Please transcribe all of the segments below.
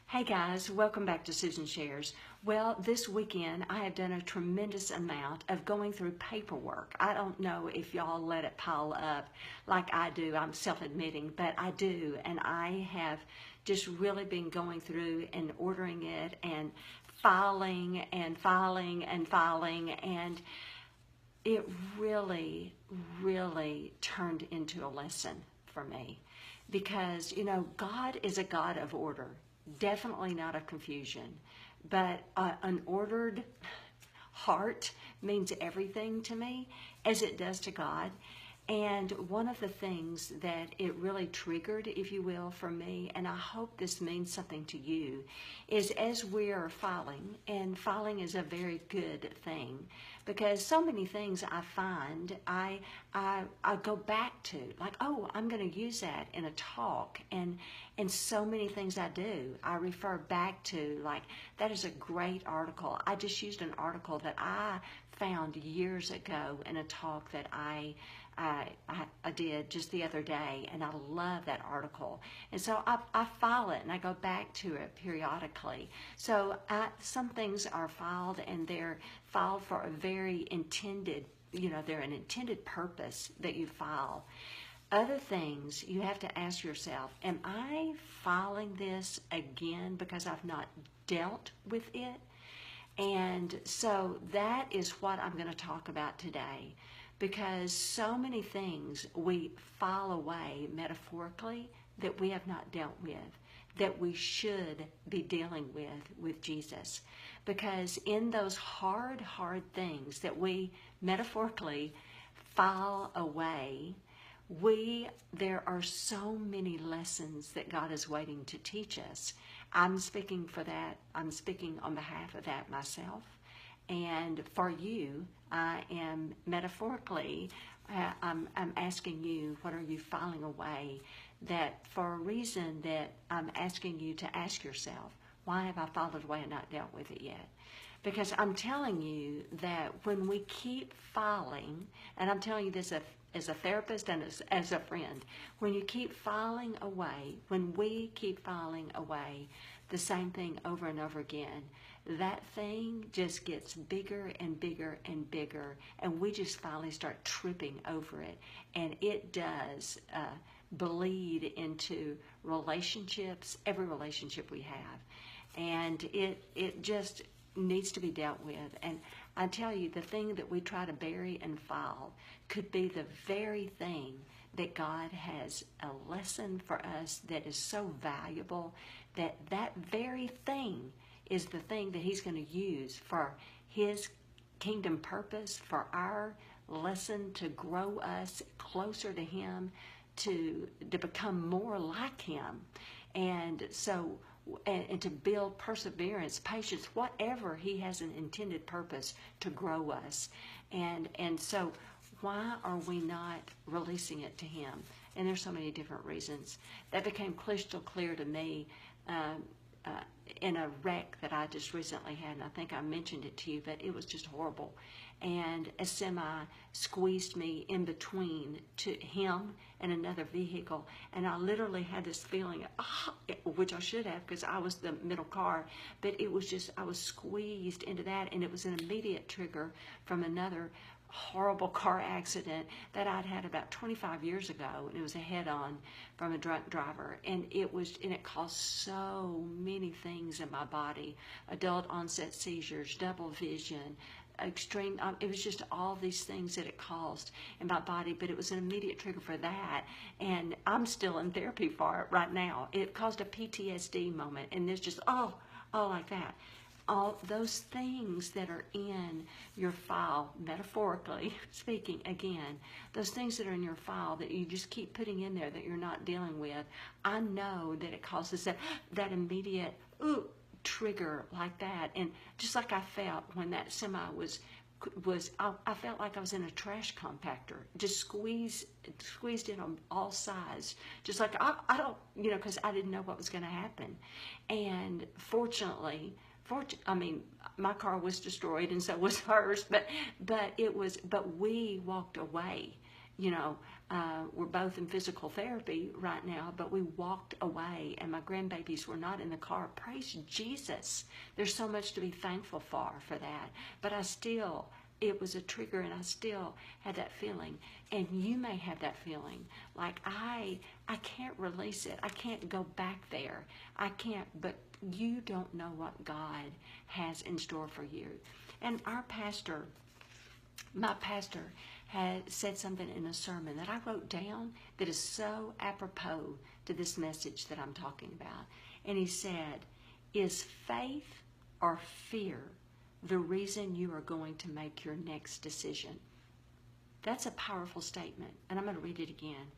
Hey guys, welcome back to Susan Shares. Well, this weekend I have done a tremendous amount of going through paperwork. I don't know if y'all let it pile up like I do. I'm self-admitting, but I do. And I have just really been going through and ordering it and filing and filing and filing. And it really, really turned into a lesson for me because, God is a God of order, definitely not of confusion, but an ordered heart means everything to me as it does to God. And one of the things that it really triggered, if you will, for me, and I hope this means something to you, is as we're filing, and filing is a very good thing, because so many things I find I go back to, like, oh, I'm going to use that in a talk, and so many things I do, I refer back to, like, that is a great article. I just used an article that I found years ago in a talk that I did just the other day, and I love that article. And so I file it, and I go back to it periodically. So some things are filed, and they're filed for a very intended, they're an intended purpose that you file. Other things, you have to ask yourself, am I filing this again because I've not dealt with it? And so that is what I'm going to talk about today, because so many things we file away metaphorically that we have not dealt with, that we should be dealing with Jesus. Because in those hard things that we metaphorically file away, there are so many lessons that God is waiting to teach us. I'm speaking for that. I'm speaking on behalf of that myself. And for you, I am metaphorically, I'm asking you, what are you filing away? That for a reason that I'm asking you to ask yourself, why have I filed it away and not dealt with it yet? Because I'm telling you that when we keep filing, and I'm telling you this as a therapist and as a friend, when you keep filing away, when we keep filing away the same thing over and over again, that thing just gets bigger and bigger and bigger, and we just finally start tripping over it, and it does bleed into relationships, every relationship we have, and it just needs to be dealt with. And I tell you, the thing that we try to bury and file could be the very thing that God has a lesson for us that is so valuable, that very thing is the thing that He's going to use for His kingdom purpose, for our lesson to grow us closer to Him, to become more like Him. And so, and to build perseverance, patience, whatever He has an intended purpose to grow us. And so why are we not releasing it to Him? And there's so many different reasons. That became crystal clear to me in a wreck that I just recently had, and I think I mentioned it to you, but it was just horrible. And a semi squeezed me in between to him and another vehicle, and I literally had this feeling, which I should have because I was the middle car, but it was just, I was squeezed into that, and it was an immediate trigger from another horrible car accident that I'd had about 25 years ago, and it was a head-on from a drunk driver, and it caused so many things in my body: adult onset seizures, double vision, extreme, it was just all these things that it caused in my body. But it was an immediate trigger for that, and I'm still in therapy for it right now. It caused a PTSD moment, and there's just all like that. All those things that are in your file, metaphorically speaking, again, those things that are in your file that you just keep putting in there that you're not dealing with, I know that it causes that immediate trigger like that. And just like I felt when that semi I felt like I was in a trash compactor, just squeezed in on all sides, just like I don't, because I didn't know what was going to happen. And fortunately, my car was destroyed, and so was hers. But we walked away, you know, we're both in physical therapy right now, but we walked away and my grandbabies were not in the car. Praise Jesus. There's so much to be thankful for that. But it was a trigger, and I still had that feeling. And you may have that feeling like I can't release it. I can't go back there. I can't, but you don't know what God has in store for you. And my pastor had said something in a sermon that I wrote down that is so apropos to this message that I'm talking about. And he said, is faith or fear the reason you are going to make your next decision? That's a powerful statement, and I'm going to read it again.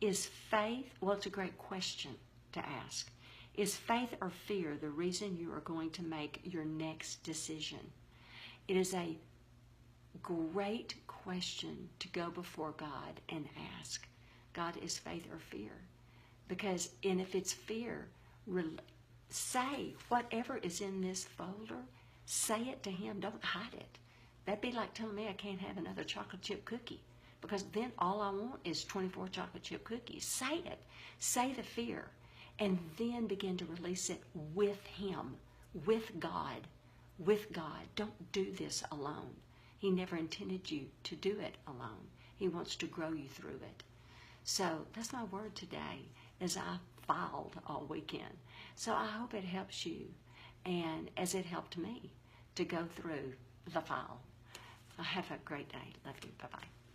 Is faith, well, it's a great question to ask. Is faith or fear the reason you are going to make your next decision? It is a great question to go before God and ask. God, is faith or fear? Because, and if it's fear, say whatever is in this folder, say it to him. Don't hide it. That'd be like telling me I can't have another chocolate chip cookie, because then all I want is 24 chocolate chip cookies. Say it. Say the fear, and then begin to release it with him, with God, with God. Don't do this alone. He never intended you to do it alone. He wants to grow you through it. So that's my word today as I filed all weekend. So I hope it helps you, and as it helped me to go through the file. Have a great day. Love you. Bye-bye.